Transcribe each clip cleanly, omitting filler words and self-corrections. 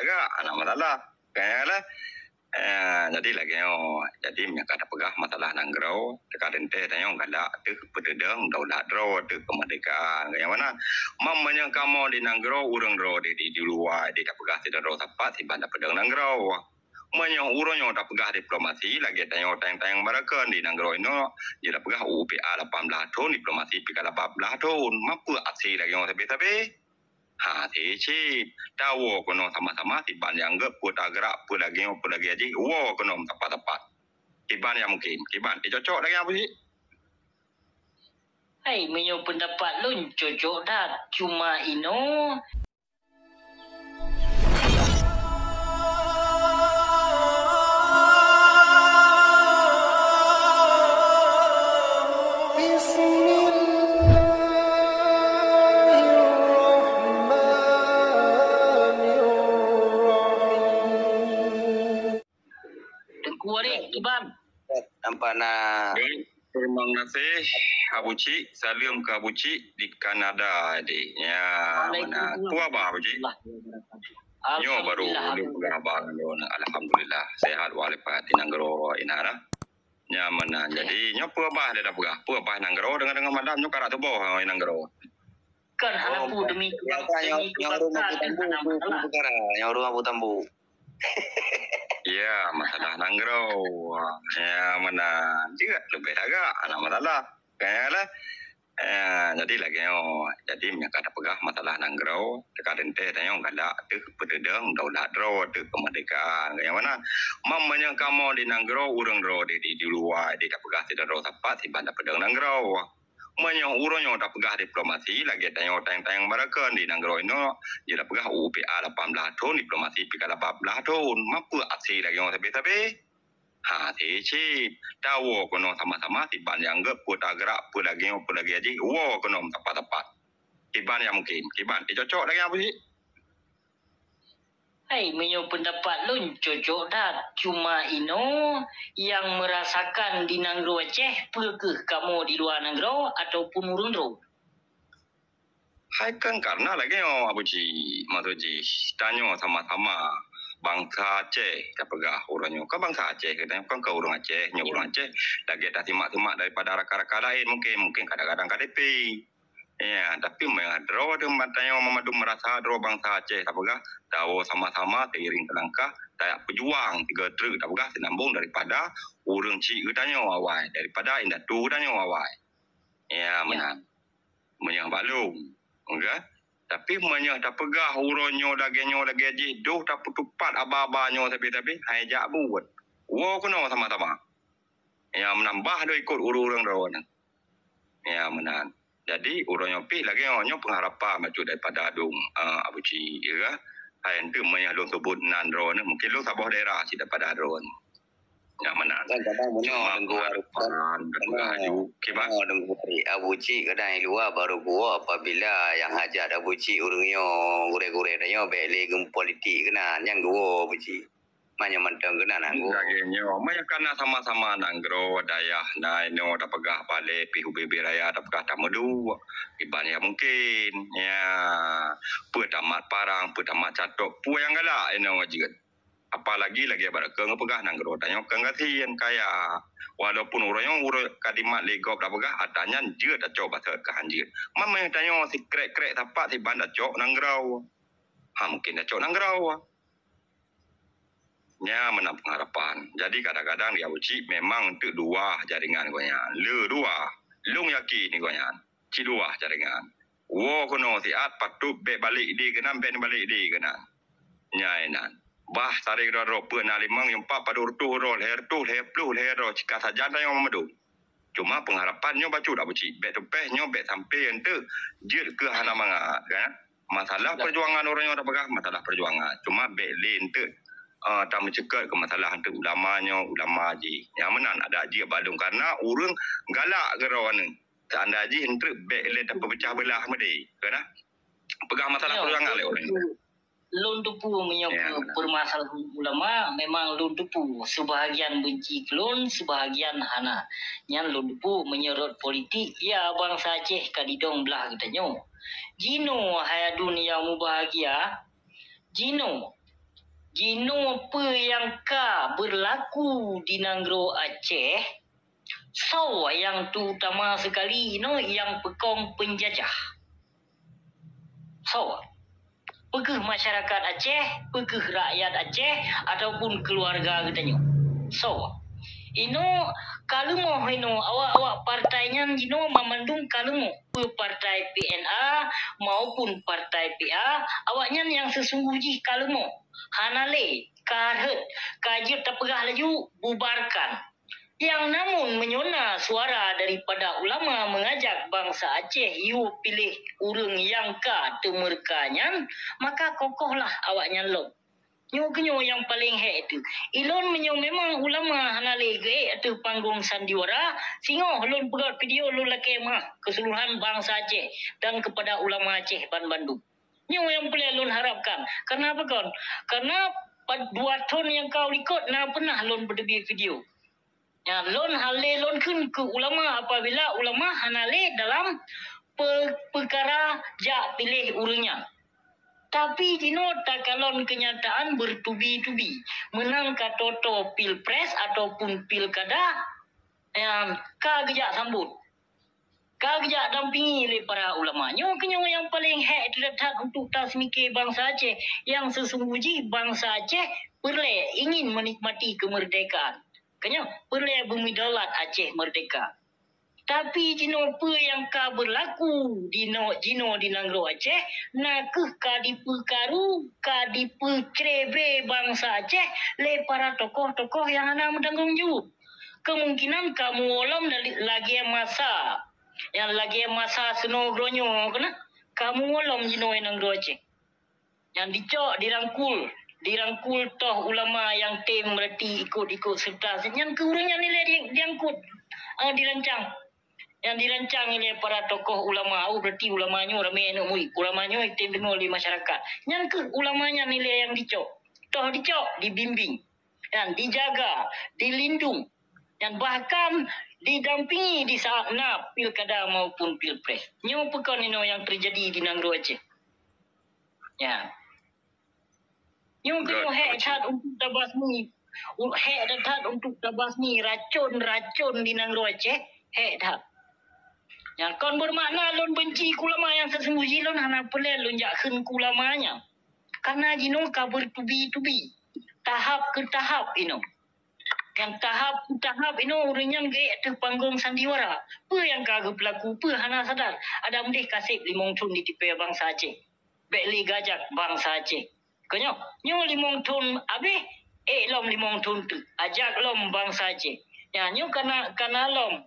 agak anak masalah kayaklah jadi lagi jadi minyak ada pegah masalah nanggro dekat ente tanya gala tu pededeng daulat ro tu kemerdekaan yang mana mamanya kamu di nanggro urang ro di luar di tak pegah tidak ro tepat di bandar pedeng nanggro manya urang tak pegah diplomasi lagi tanya tayang barakan di nanggro ino dia tak pegah UPA 18 tahun diplomasi pika 18 tahun mampu aksi lagi tapi thì tahu kono sama-sama tiban yang gak put agak put lagi aja kono tepat tiban yang mungkin tiban cocok lagi apa sih Hai menyo pendapat lu cocok dah cuma ino Nampaknya terima kasih Abuci, salam ke Abuci di Kanada ya mana tua bah Abuci yo baru abang alhamdulillah sehat walafiat nanggro inara nya mana jadi nyo tua bah ada tua bah nanggro dengan madam nyo karak tubuh nanggro kan halapu demi yang rumah Butambu ya masalah nanggro ya mana juga lebih agak anak masalah kayaklah jadi lagi jadi minyak ada pegah masalah nanggro dekat ente tanya gala tu pededeng daulat ro tu kemerdekaan yang mana mamanya kamu di nanggro urang ro di luar di tak pegah tidak ro tepat di bandar pedeng nanggro manya urang tak pegah diplomasi lagi tanya tayang barakan di nanggro ino dia tak pegah UPA 18 tahun diplomasi pika 18 tahun mampu aksi lagi tapi thì tahu kono sama-sama tiban yang gak put agak put lagi aja kono tepat tiban yang mungkin tiban cocok lagi apa sih Hai menyo pendapat lu cocok dah cuma ino yang merasakan di Nanggro Aceh perkeh kamu di luar Nanggro ataupun urang ro Hai kan karena lagi Abuji Matuji tanya sama-sama bangsa Aceh tak pegah urangnya ke bangsa Aceh katanya kan ke urang Aceh urang Aceh lagi dah timak-timak daripada rakan-rakan lain mungkin kadang-kadang KDP ya tapi mengadro tu matanya memadu merasa adro bangsa Aceh tak pegah tahu sama-sama seiring langkah tak pejuang 3 truk tak pegah sinambung daripada urang Cik katanya awai daripada indatu katanya awai ya menang menyang balung enggak tapi menyah tak pegah uronyo lagi aji doh tak putupat aba-abanyo tapi hai jak buat kono sama-sama ya menambah do ikut urang rawan ya menan jadi uronyo pi lagi nyo pengharapan maju daripada adung Abuci ya hai entu menyah long sebut nan rawan mungkin long sabah daerah si daripada rawan ya mana kadang menunggu Abuci kadang luar baru gua apabila yang hajat Abuci urungnya gure-gure danyo beli gem politik kena yang dua Abuci manya mantang kena nanggo lagi maya kana sama-sama nanggro dayah naino tak pegah balik PUBB raya tak pegah tamudu iban ya mungkin ya petamat parang petamat catok pu yang galak ino jigat apalagi lagi baraka ngepegah nanggro tanya kengasian kaya walaupun urang kadimat legop dah pegah atanya je dah cok bahasa kehanjir mama yang tanya si krek-krek tapak si banda cok nangrau mungkin dah cok nangrau nya menang pengharapan jadi kadang-kadang dia uci memang tu dua jaringan gonya dua lung yakin ni gonya ci dua jaringan kono si at patut be balik di kena be balik di kena nyainan bah tarik ro pena limang yang pak padur tu ro her plu her ro cika saja yang memadu cuma pengharapannya bacu dak buci bet tepeh nyo bet sampai ente jir ke hana manga kan masalah perjuangan orang yang dak pegah masalah perjuangan cuma bet lin te tak mencekat ke masalah ente ulama haji yang menan ada haji balung karena urang galak ke rawan anda haji ente bet le tak pecah belah medi kan pegah masalah perjuangan le orang lun tupu menyokong permasalahan ulama memang lun tupu sebahagian benci kelun sebahagian hana yang lun tupu menyerot politik ya bangsa Aceh kadidong belah katanya jino haya dunia mu bahagia jino Jino apa yang ka berlaku di Nanggro Aceh, so yang terutama sekali yang pekong penjajah. So, pegeh masyarakat Aceh, pegeh rakyat Aceh ataupun keluarga katanya. So, kalemo awak partainya memandung kalemo partai PNA maupun partai PA awaknya yang sesungguhnya kalemo hanale karhet kajir tapegah laju bubarkan yang namun menyona suara daripada ulama mengajak bangsa Aceh pilih urang yang ka temerkanyan maka kokohlah awaknya lo. Nyo yang paling itu. Ilon memang ulama hanale atau panggung sandiwara singo lon pegat video lon lakemah keseluruhan bangsa Aceh dan kepada ulama Aceh Bandung. Nyo yang paling lon harapkan. Karena apa kon? Karena 2 tahun yang kau ikut pernah lon berdegi video. Ya lon hale lon kun ke ulama apabila ulama hanale dalam perkara jak pilih urangnya. Tapi takalon kenyataan bertubi-tubi. Menang ka toto pilpres ataupun pilkada yang kagejak sambut. Kagejak dampingi oleh para ulama. Nyo yang paling itu datang untuk tasmike bangsa Aceh. Yang sesungguhnya bangsa Aceh perlu ingin menikmati kemerdekaan. Perlu bumi daulat Aceh merdeka. Tapi apa yang ka berlaku di Nanggro Aceh nakeh ka diperkaru ka diperkrebe bangsa Aceh le para tokoh-tokoh yang ada menanggung jawab. Kemungkinan kamu olam lagi masa senogronyo kena kamu olam Nanggro Aceh. Yang dicok dirangkul toh ulama yang tem berarti ikut serta yang keurangnya nilai diangkut dirancang. Yang dirancang oleh para tokoh ulama, berarti ulamanya ramai ulamanya item dengar oleh masyarakat. Yang ke ulamanya nilai yang dicok, dibimbing, dan dijaga, dilindung, dan bahkan didampingi di saat pilkada maupun pilpres. Nyo pekan yang terjadi di Nanggro Aceh. Ya. Nyo head untuk tabasmi, racun di Nanggro Aceh, head. Yang kon bermakna lon benci kulama yang sesungguhnya lon hana pelai lon jakhen kulamanya. Karena ka bertubi-tubi. Tahap ke tahap Yang tahap ke tahap urangnya ke panggung sandiwara. Apa yang kagak berlaku, apa hana sadar. Ada mendih kasih 5 tahun di tipe bangsa Aceh. Bekli gajak bangsa Aceh. Nyo 5 tahun abeh lom 5 tahun tu. Ajak lom bangsa Aceh. Ya nyo karena lom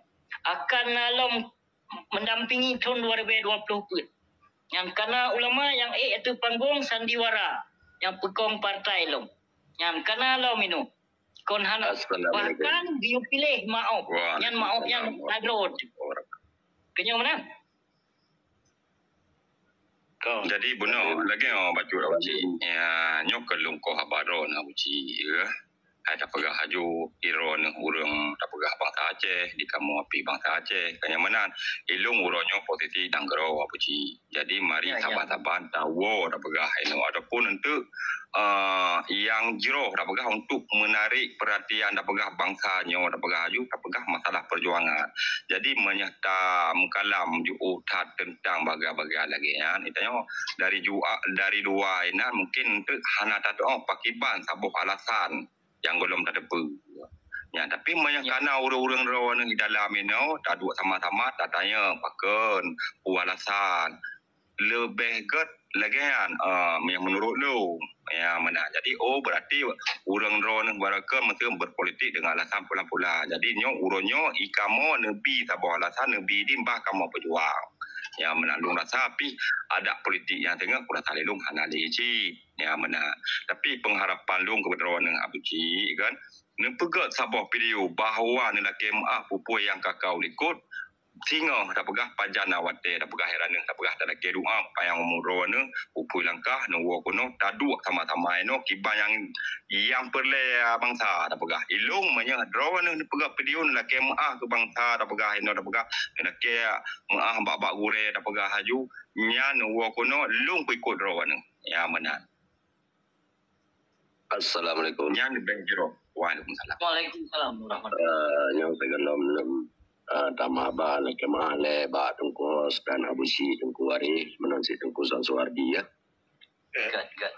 akan lom mendampingi tahun 2020 pun. Yang karena ulama yang itu panggung sandiwara yang pekong partai lo. Yang karena lo kon bahkan dia pilih maaf. Yang maaf yang agrod. Kenyo mana? Jadi benar lagi baca uji ya nyok kelungkoh habaro na uji ya. Ada pegah haju iron urang tak pegah bangsa Aceh di kamu api bangsa Aceh kenyamanan ilung uronyo posisi Nanggro apuci. Jadi mari sahabat-sahabat tahu tak pegah adapun untuk yang jero tak pegah untuk menarik perhatian tak pegah bangsanya tak pegah haju tak pegah masalah perjuangan. Jadi menyata mengkalam utat tentang baga-baga lagi ya. Itanya dari dua ini mungkin untuk hana tak pakiban sabuk alasan yang belum tak ada ya, tapi karena urang-urang rawan di dalam ini tak dua sama-sama tak tanya pakai alasan lebih get lagi yang menurut lo ya mana jadi berarti urang rawan baraka mesti berpolitik dengan alasan pula-pula jadi urangnya ikamo nebi sabah alasan nebi dimbah kamu berjuang ya menandung rasa tapi ada politik yang tengah kurang talilung hanalici ya mana tapi pengharapan lung kebenaran dengan abuji kan nepegat sabah video bahawa nila KMA pupu yang kakau likut singa tak pegah pajana wate tak pegah heran tak pegah tak lagi doa payang umur ne pupu langkah no kono tadu sama-sama no kiban yang perle bangsa tak pegah ilung manya draw ne pegah video nila KMA ke bangsa tak pegah no tak pegah nak ke bak gure tak pegah haju nya no kono lung ikut draw ne ya mana Assalamualaikum. Yang di bank jero. Waalaikumsalam. Waalaikumsalam warahmatullahi. Yang teganom tamaba na kemale ba tungku dan abusi tungku wari menonsi tungku sansuardi ya. Gat.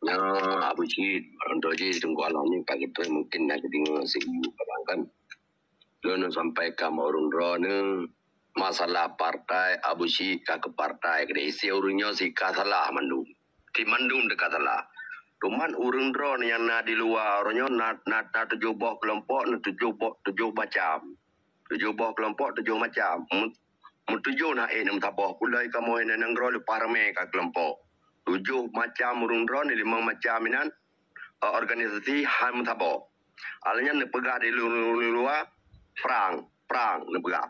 Yang abusi ondoji tungku alami kaget mungkin nak tinggal segi perangkan. Lono sampai ke orang drone masalah partai abusi ke partai kena isi urungnya si kasalah mandum. Di mandum dekat salah. Cuman urung drone yang na di luar orangnya na 7 buah kelompok na 7 macam. 7 buah kelompok 7 macam. Mu 7 na nam tabah pulai kamu ina nang drone parme ka kelompok. 7 macam urung drone 5 macam inan organisasi ham tabah. Alanya ne pegah di luar perang ne pegah.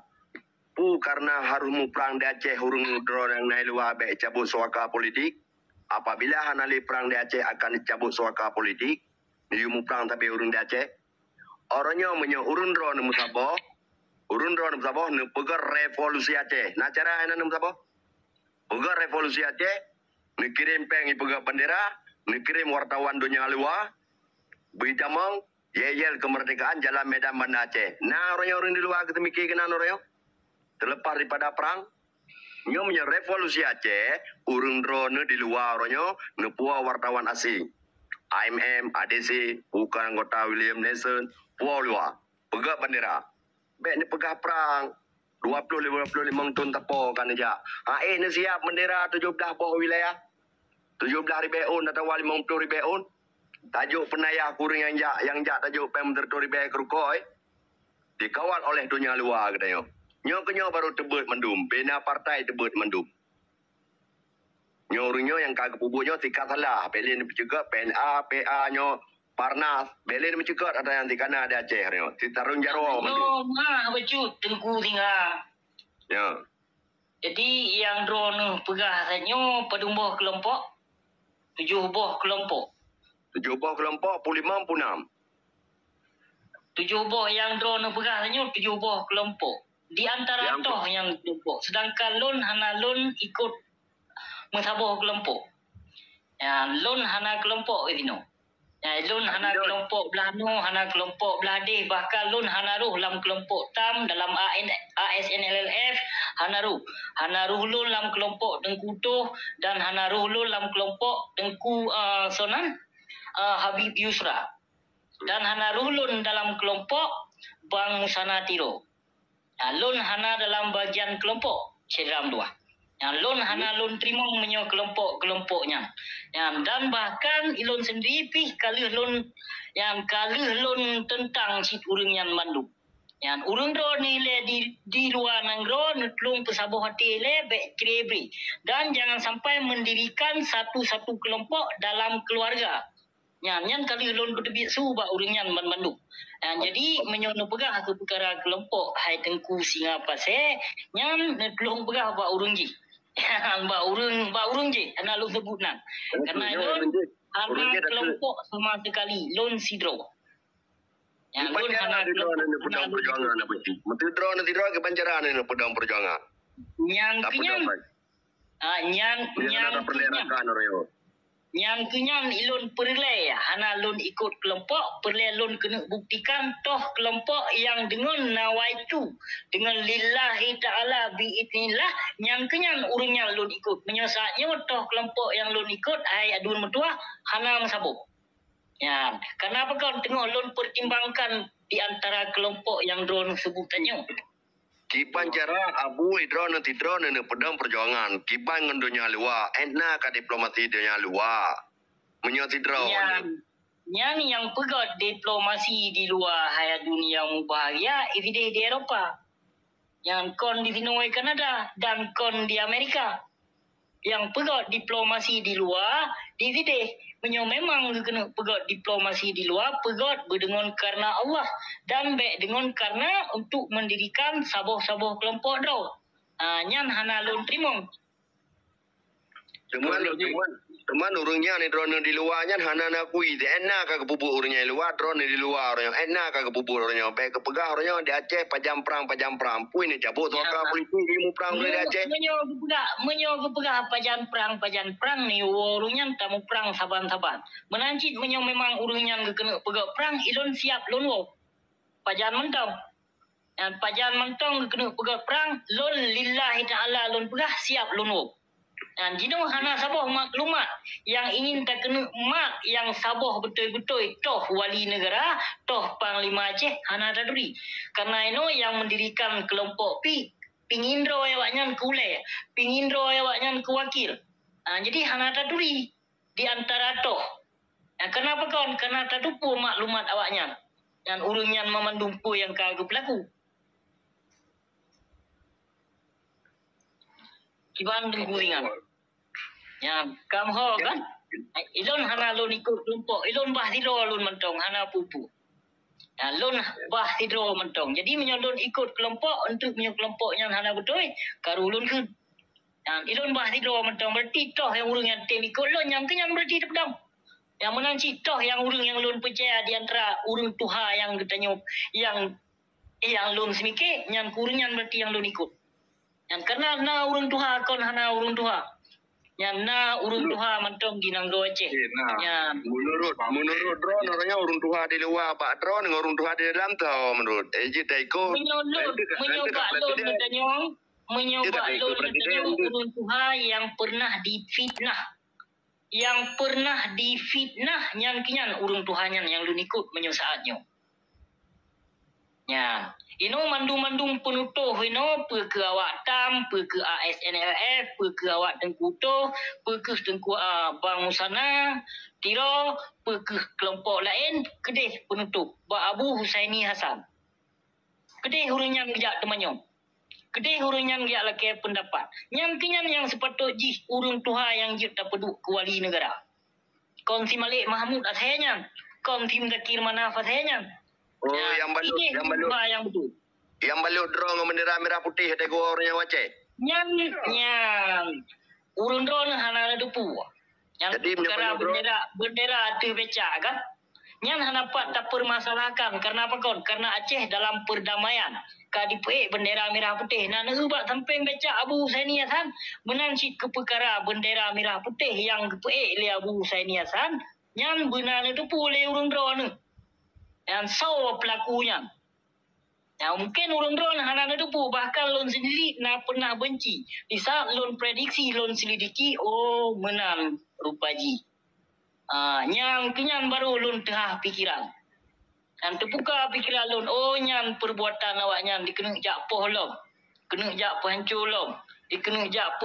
Karena harus mu perang di Aceh urung drone yang naik luar baik cabut suaka politik. Apabila hanali perang di Aceh akan dicabut suaka politik, mu perang tapi urun di Aceh, orangnya urun drone musabah ne pegar revolusi Aceh. Nah cara ana musabah? Pegar revolusi Aceh, ne kirim peng pegar bendera, ne kirim wartawan dunia luar, berjamang yel kemerdekaan jalan medan Banda Aceh. Nah orang di luar kita mikir kena orangnya terlepas daripada perang. Nyonya revolusi Aceh, urung drone di luar orangnya, nepua wartawan asing. IMM, ADC, bukan anggota William Nelson, puau luar. Pegak bendera. Baik ni pegah perang. 20-55 ton tapo kan aja. Ni siap bendera 17 buah wilayah. 17 ribeun atau 50 ribeun. Tajuk penayah kurang yang tajuk Pembentuk Ribeun Kerukoi. Dikawal oleh dunia luar katanya. Nyo baru tebut mendum. Bina partai tebut mendum. Nyo yang kagak pubuhnya tikat salah. Belin juga PNA, PA nyo Parnas. Belin mencegat ada yang tikana ada Aceh nyo. Titarun Jarwo mendum. Becut tengku tinggal. Ya. Jadi yang drone pegah nyo pedumbuh kelompok 7 buah kelompok. 7 buah kelompok 5 punam. 7 buah yang drone pegah nyo 7 buah kelompok. Di antara toh yang kelompok. Sedangkan lon ikut mensabuh kelompok. Ya, lon hana kelompok itu no. Ya, lon hana kelompok belah no, hana kelompok belah deh. Bahkan lon hana ruh dalam kelompok tam dalam ASNLLF hana ruh. Hana ruh lon dalam kelompok Tengku Tuh dan hana ruh lon dalam kelompok Tengku Sonan Habib Yusra. Dan hana ruh lon dalam kelompok Bang Musana Tiro. Lon hana dalam bagian kelompok Cedram 2. Lon hana lon terima menyo kelompok-kelompoknya. Dan bahkan ilon sendiri pih kalih lon tentang si urang yang manduk. Urang ro ni le di luar nangro nutlung pesabah hati le be krebri. Dan jangan sampai mendirikan satu-satu kelompok dalam keluarga. Yang kali lon berdebit su ba urang yang manduk. Jadi menyono pegah ke perkara kelompok hai Tengku Singa Pasir yang tolong pegah ba urang ji. Ba urang je ana lu sebut nan. Karena lon ana kelompok sama sekali lon sidro. Yang lon ana pedang perjuangan apa sih? Menteri drone ke pancaran ini pedang perjuangan. Yang kenyang. Yang perlerakan orang. Yang kenyan ilon perlai hana lon ikut kelompok perlai lon kena buktikan toh kelompok yang dengan nawaitu dengan lillahi ta'ala bi'idnillah yang kenyan urungnya lon ikut menyesatnya toh kelompok yang lon ikut ai adun metua hana masabuk. Ya, kenapa kau tengok lon pertimbangkan di antara kelompok yang drone sebutannya? Kipan cara abu drone ne pedang perjuangan kipan ngan dunia luar entna ka diplomasi dunia luar menyoti drone yang pegat diplomasi di luar haya dunia yang bahagia evide di Eropah yang kon di Kanada dan kon di Amerika yang pegat diplomasi di luar divide memang kena pegat diplomasi di luar pegat berdengon karena Allah dan baik dengan karena untuk mendirikan sabuh-sabuh kelompok draw. Nyan hana lon trimong. Cuman Teman urangnya ni drone di luarnya hana nak kui de enak ka kepupu urangnya di luar drone di luar orangnya enak ka kepupu orangnya pe kepegah orangnya di Aceh pajam perang pui ni cabut ka polisi di mu perang di Aceh menyo kepegah pajan perang ni urangnya tamu perang saban-saban menancit menyo memang urangnya kena pegah perang ilon siap lon wo pajan mentong dan pajan mentong kena pegah perang lon lillahi taala lon pegah siap lon wo. Dan jino hana saboh maklumat yang ingin tak kena mak yang saboh betul-betul toh wali negara, toh Panglima Aceh hana taduri. Karena ino yang mendirikan kelompok pingindro awaknya ke ulai, pingindro awaknya ke wakil. Jadi hana taduri di antara toh. Kenapa kawan? Karena tadupu maklumat awaknya. Dan urungnya memandumpu yang kagum pelaku. Kiban guringan. Ya, kamho kan? Ilon hana lon ikut kelompok. Ilon bah tidro lon mentong hana pupu. Ya, lon bah tidro mentong. Jadi menyolon ikut kelompok untuk punya kelompoknya hana betul. Karulun ke. Ya, ilon bah tidro mentong berarti toh yang urung yang tem ikut lon yang kenyang berarti tepedang. Yang menanci toh yang urung yang lon percaya di antara urung tuha yang katanya yang lon semike yang kurungan berarti yang lon ikut. Yang karena na urung tuha kon hana urung tuha. Yang na urung tuha mentong di Nangro Aceh. Ya. Menurut drone orangnya urung tuha di luar Pak drone dengan urung tuha di dalam tau menurut. Eji Taiko. Menyoba lon katanya urung tuha yang pernah difitnah. Yang pernah difitnah yang kinyan urung tuhanya yang lun ikut menyosaatnya. Ya. Ino mandum-mandum penutuh ino ke awak TAM, ke ASNLF, ke awak Tengkuto, ke Tengku Bang Musana, Tiro, ke kelompok lain, kedih penutup. Ba Abu Husaini Hasan. Kedih hurunyan gejak temannya. Kedih hurunyan gejak laki pendapat. Yang kinyan yang sepatut jih urung tuha yang jit tak peduk ke wali negara. Kon si Malik Mahmud athenya. Kon si Mdakir Manaf athenya. Oh, yang balut. Yang betul. Yang balut drone bendera merah putih ada gua orangnya Aceh. Yang urun drone hana dupu. Yang perkara bendera tu becak kan. Yang hana tak permasalahkan karena apa kon? Karena Aceh dalam perdamaian. Kadipe bendera merah putih. Nah ubak sampai becak Abu Husaini Hasan menansit ke perkara bendera merah putih yang kepe le Abu Husaini Hasan yang benar dupu le urun drone. Yang saw pelakunya. Ya, mungkin urung drone hana dupu bahkan lon sendiri nak pernah benci. Di saat lon prediksi lon selidiki menang rupaji. Yang kenyan baru lon tengah pikiran. Dan terbuka pikiran lon nyan perbuatan awaknya dikena jak pohlom. Kena jak pancur lom. Dikena jak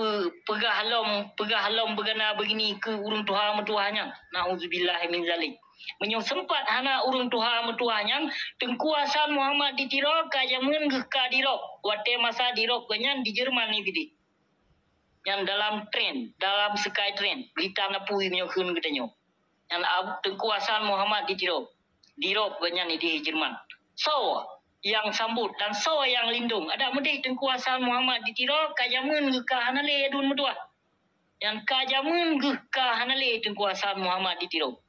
pegah lom bergana begini ke urung tuha metuahnya. Nauzubillah min zalik. Menyong sempat hana urung tuha metuahnya tengkuasan Muhammad di Tirok kajamun ke Dirok wate masa Dirok ganyan di Jerman ni bidi yang dalam sky train berita napui menyokun katanya yang tengkuasan Muhammad di Dirok ganyan di Jerman so yang sambut dan so yang lindung ada medih tengkuasan Muhammad di Tirok kajamun ke hanale adun metuah yang kajamun ke hanale tengkuasan Muhammad di Tirok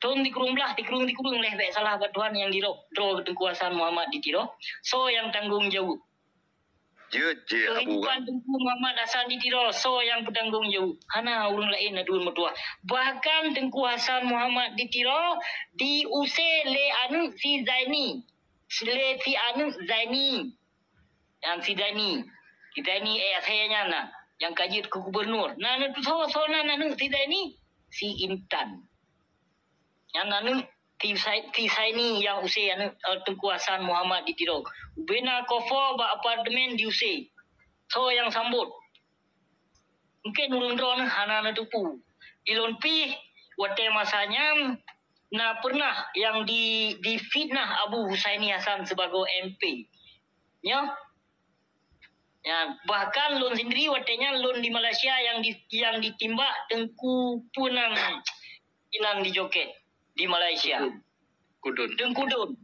Tong dikurung leh baik salah batuan yang draw tengkuasan Muhammad di Tiro. So yang tanggung jawab. Kehidupan Tengku Muhammad Hasan di Tiro. So yang bertanggung jawab. Hana urung lain adun metua. Bahkan Tengku Hasan Muhammad di Tiro diusir le anu si Zaini. Le si anu Zaini. Yang si Zaini. Si Zaini ayahnya na. Yang kajit ke gubernur. Nah so nanu si Zaini. Si Intan. Yang anu tisai ni yang usai anu tengkuasan Muhammad di Tirok. Bina kofo ba apartemen diusai. So yang sambut. Mungkin urung drone hana tupu. Ilon pi wate masanya na pernah yang difitnah Abu Husaini Hasan sebagai MP. Ya. Ya, bahkan lon sendiri watenya lon di Malaysia yang ditimbak Tengku Punang Inan di Joket. Di Malaysia. Tengkudun.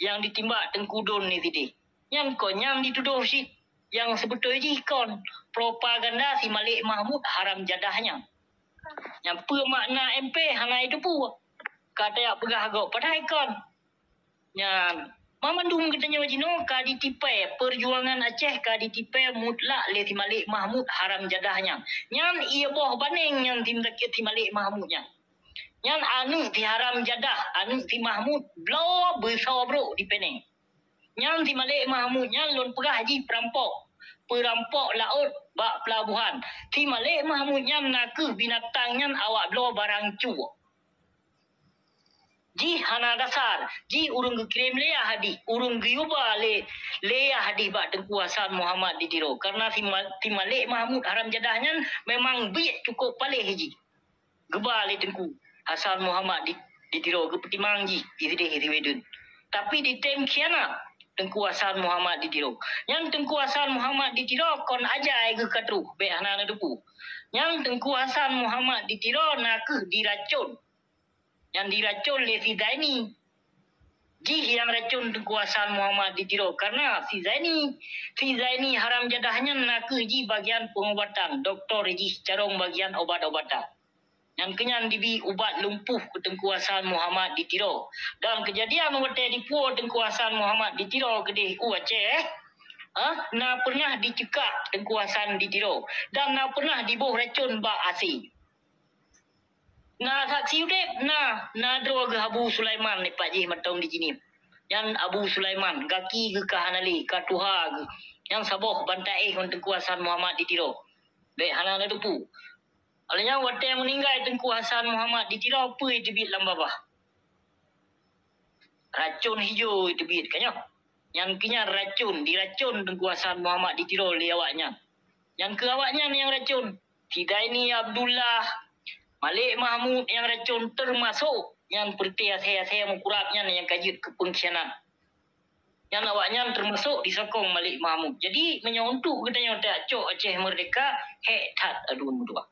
Yang ditimbak Tengkudun ni tadi. Yang kon yang dituduh si yang sebetulnya kon propaganda si Malik Mahmud haram jadahnya. Yang makna MP hana itu pu. Kata yang pegah agak padai kan. Yang mamandung katanya wajino ka ditipai perjuangan Aceh ka ditipai mutlak le Timalik Mahmud haram jadahnya. Yang ia boh baning yang tim rakyat Timalik Mahmudnya. Yang anu ti haram jadah, anu ti Mahmud blow besar bro di Penang. Yang Timalik Mahmudnya lon pegah haji perampok laut bak pelabuhan. Timalik Mahmudnya naku binatangnya awak blow barang cu. Ji hana dasar, ji urung kirim leah hadi, urung giuba leah hadi bak Tengku Hasan Muhammad ditiro. Karena Timalik Mahmud haram jadahnya memang biak cukup palih haji. Geba le Tengku Hasan Muhammad ditiro ke petimang ji, isi wedun. Tapi di tem kiana Tengku Hasan Muhammad ditiro. Yang Tengku Hasan Muhammad ditiro kon ajai ke katru, be hana dupu. Yang Tengku Hasan Muhammad ditiro nak diracun. Yang diracun oleh si Zaini. Ji yang racun Tengku Hasan Muhammad ditiro. Karena si Zaini haram jadahnya nak ji bagian pengobatan. Doktor ji carong bagian obat-obatan. Yang kenyan dibi ubat lumpuh ke Tengku Hasan Muhammad ditiro. Dan kejadian wate dipuo Tengku Hasan Muhammad ditiro ke di Aceh. Na pernah dicekak Tengku Hasan ditiro. Dan na pernah dibuh racun bak asi. Na saksi udep na drog Abu Sulaiman ni Pak Ji matong di sini. Yang Abu Sulaiman gaki ke kahanali katuha ke. Yang saboh bantai kon Tengku Hasan Muhammad ditiro. Baik hana na dupu. Alanya wate yang meninggal Tengku Hasan Muhammad ditiro apa itu bit lambabah. Racun hijau itu bit kanya. Yang kenya diracun Tengku Hasan Muhammad ditiro oleh awaknya. Yang ke awaknya yang racun. Sidaini Abdullah Malik Mahmud yang racun termasuk yang perti saya mukurapnya yang kajit ke pengkhianat. Yang awaknya termasuk disokong Malik Mahmud. Jadi menyontuk katanya tak cok Aceh merdeka tat aduh dua.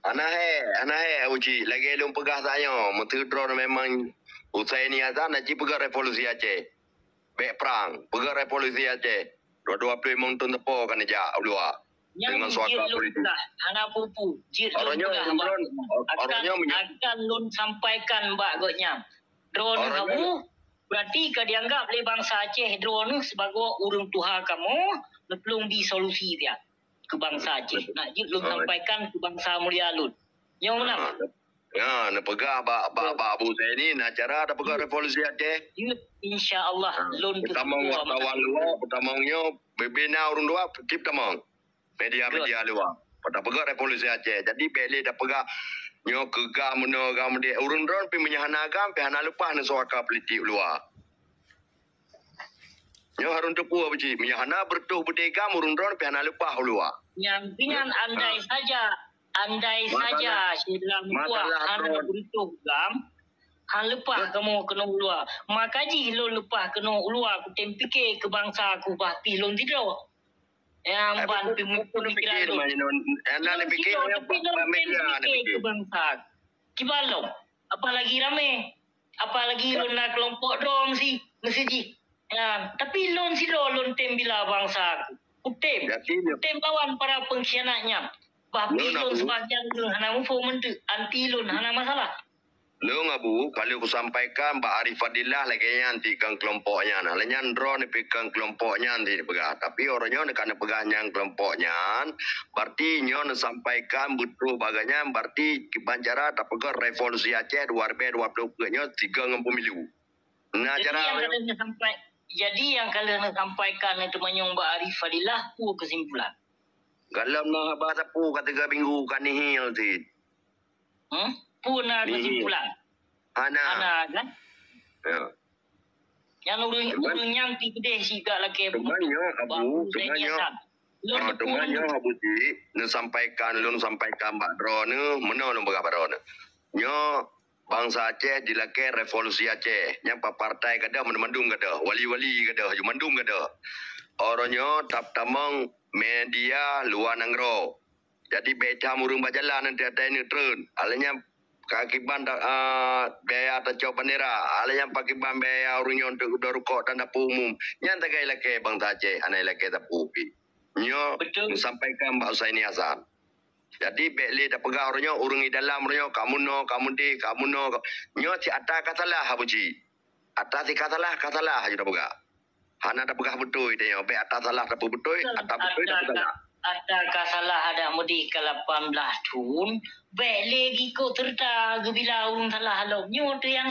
Ana uji lagi lum pegah saya mentudron memang usai ni azan aji pegah revolusi Aceh. Bek perang, pegah revolusi Aceh. Dua-dua play montun tepo kan aja ulua. Dengan suaka politik. Hana pupu. Orangnya akan lun sampaikan mbak gotnya. Drone kamu berarti kau dianggap oleh bangsa Aceh drone sebagai urung tuha kamu belum disolusi dia ke bangsa Aceh. Nak lun sampaikan ke bangsa Mulia Lun. Yang mana? Ya, nak pegah bak Abu Zaini nak cara ada pegah revolusi Aceh. Insya-Allah lun pertama wartawan luar, pertamanya bebina urung dua kip tamang. Media luar. Pada pegah revolusi Aceh. Jadi beli dah pegah nyo kegah menogam dia urun dron pi menyahanakan pi hana lupa na suaka politik luar. Nyo harun tepu abji menyahana bertuh berdegam urun dron pi hana lupa luar. Yang pingan andai saja silang kuah hana bertuh gam han lupa kamu kena luar. Makaji lo lupa kena luar ku tempike ke bangsa aku bah pi lon tidro. Yang ban pimukul pikiran tu. Anda fikir ke bangsa. Kibalong. Apalagi rame. Apalagi lon nak kelompok drom si mesiji. Ya, tapi lon si lon tembila bangsa. Kutem lawan para pengkhianatnya. Bahpi lon sebagian hana mufo mentu anti lon hana masalah. Lu ngabu kalau aku sampaikan Mbak Arifadillah lagi nanti kan kelompoknya nah lenyan drone pegang kelompoknya nanti pegang tapi orangnya nak pegang yang kelompoknya berarti nyo sampaikan betul baganya berarti banjara tak pegang revolusi Aceh 2020 nya 3 pemilu nah cara jadi yang kalian sampaikan itu menyong Mbak Arifadillah pu kesimpulan kalau nak bahasa pu kata minggu kan nihil ti Puna kesimpulan. Ana kan? Ya. Yang urung nyampi gede sih gak lagi. Sebenarnya Abu Ji, nu sampaikan Mbak Drone, mana lu berapa Drone? Nyo bangsa Aceh dilakai revolusi Aceh. Nyapa partai kada mendung kada, wali-wali kada, mendung kada. Orangnya tap tamang media luar nangro. Jadi beca murung bajalan nanti ada ini turun. Alanya kakiban biaya atau bandera. Alanya pakiban biaya orangnya untuk rokok dan dapur umum. Yang tak kaya laki bangsa Aceh, anak laki dapur upi. Nyo sampaikan Mbak Usaini Hasan. Jadi beli dah pegah orangnya urungi dalam orangnya kamu no nyo si ata kasalah habuji. Ata si kasalah aja dah pegah. Hana dah pegah betul dia be ata salah dah betul ata betul dah pegah. Ada kasalah ada mudi ke 18 tahun beli giko terta bila urung salah halau nyo tu yang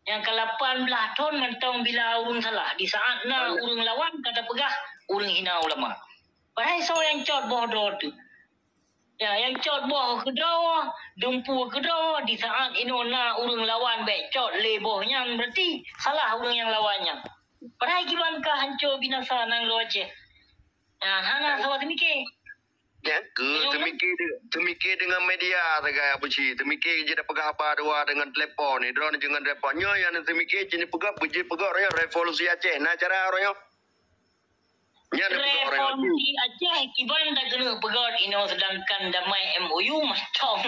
yang ke 18 tahun mentong bila urung salah di saat na urung lawan kata pegah urung hina ulama. Padahal so yang cot bodoh tu. Ya, yang cot boh ke draw, dumpu ke draw di saat ino na urung lawan baik cot lebohnya berarti salah urung yang lawannya. Padahal gimana kah hancur binasa nang roce. Nah, hana sawat mikir. Ya ke temikir dengan media segai apa sih? Temikir je dah pegah apa dua dengan telefon ni, drone dengan telefonnya yang temikir je ni pegah orangnya revolusi Aceh. Nah cara orangnya revolusi Aceh kiban dah kena pegat ino sedangkan damai MOU mantong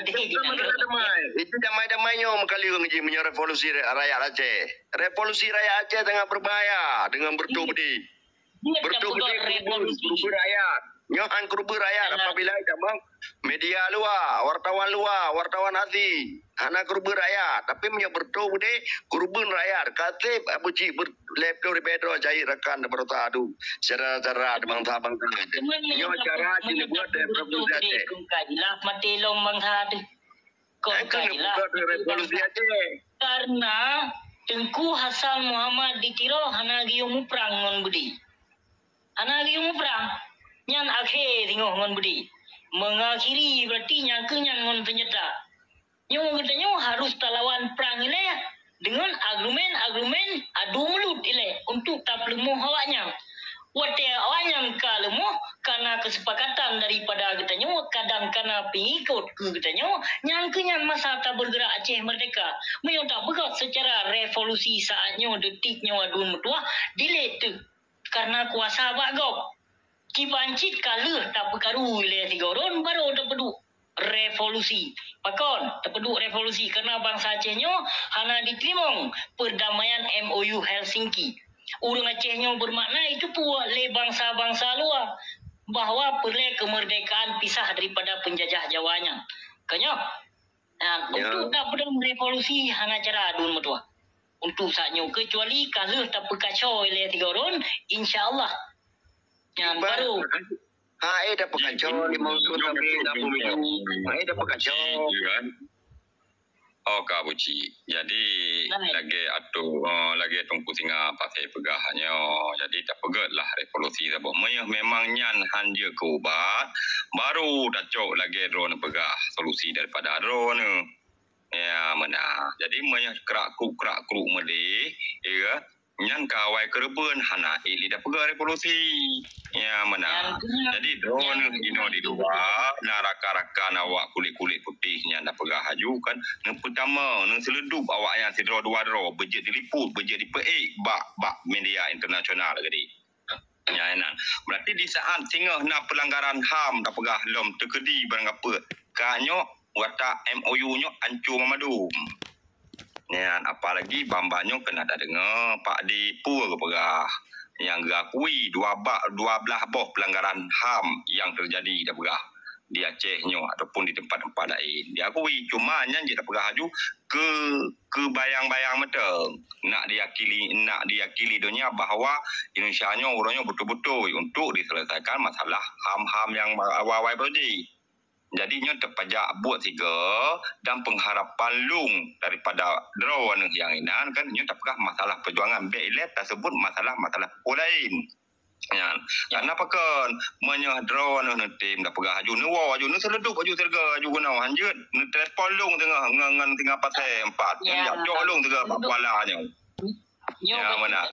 damai. Itu damai-damainya kali orang punya revolusi rakyat Aceh. Revolusi rakyat Aceh tengah berbahaya dengan bertubi. Bertubi rakyat. Nyohan kerubu rakyat apabila damang media luar, wartawan asing. Anak kerubu rakyat, tapi punya bertubi de kerubun rakyat. Kasih Abu Cik berlepto ribedo cair rekan bertadu. Cara bangsa. Nyo cara dibuat revolusi Aceh. Kajilah mati long bangsa tu. Kajilah revolusi Aceh. Karena Tengku Hasan Muhammad ditiro hana giung muprang ngon budi. Hana giung muprang. Nyan akhir tengok ngon budi. Mengakhiri berarti yang kenyan ngon senjata. Nyo katanya harus talawan perang ile dengan argumen adu mulut ile untuk tak lemuh awaknya. Wate awaknya kalemuh karena kesepakatan daripada katanya kadang karena pengikut katanya yang kenyan masa tak bergerak Aceh merdeka. Menyo tak bergerak secara revolusi saatnya detiknya adu mutua delete karena kuasa bagop. Kibancit kalah tak perkaru wilayah Tigoron baru terpeduk revolusi. Pakon terpeduk revolusi kerana bangsa Acehnya hana diterima perdamaian MOU Helsinki. Urang Acehnya bermakna itu pun le bangsa-bangsa luar bahawa perlu kemerdekaan pisah daripada penjajah Jawanya. Kanya untuk tak pedang revolusi hana cara adun metua. Untuk saatnya kecuali kalah tak perkacau wilayah Tigoron insya-Allah yang baru. Dah pekacau 5 tahun tapi dah pemilu. Dah pekacau. Oh Kak Buci. Jadi lagi tunggu singa pasal pegahannya. Jadi tak pegat lah revolusi sebab memang nyan hanja ke ubat. Baru dah cok lagi drone pegah solusi daripada drone. Ya mana. Jadi kerak kruk mede. Ya. Nyan kawai kerben hana ili dah pegah revolusi. Ya mana. Jadi drone ino di luar na raka-raka awak kulit-kulit putih nyan dah pegah haju kan. Yang pertama nang seledup awak yang sidro dua bejek diliput, bejek dipeik bak media internasional tadi. Ya enak. Berarti di saat singgah nak pelanggaran HAM dah pegah lom terkedi barang apa. Kanyo watak MOU nyo ancur memadum. Ya, apalagi bambanyo kena ada dengar Pak di Pur pegah yang gakui 12 boh pelanggaran HAM yang terjadi dah pegah di Acehnya ataupun di tempat-tempat lain. Dia akui cuma nya je dah pegah haju ke bayang-bayang mata nak diakili dunia bahawa Indonesia nya orangnya betul-betul untuk diselesaikan masalah HAM yang awal-awal berjadi. Jadinya terpajak buat tiga dan pengharapan lung daripada drone yang inan kan nya tak pegah masalah perjuangan belet tersebut masalah lain. Ya. Karena pakan menyah drone tim dah pegah haju nu seledup haju terga haju guna hanjut nu telefon lung tengah ngan tengah pasal 4 ya jok lung tengah kualanya. Ya mana.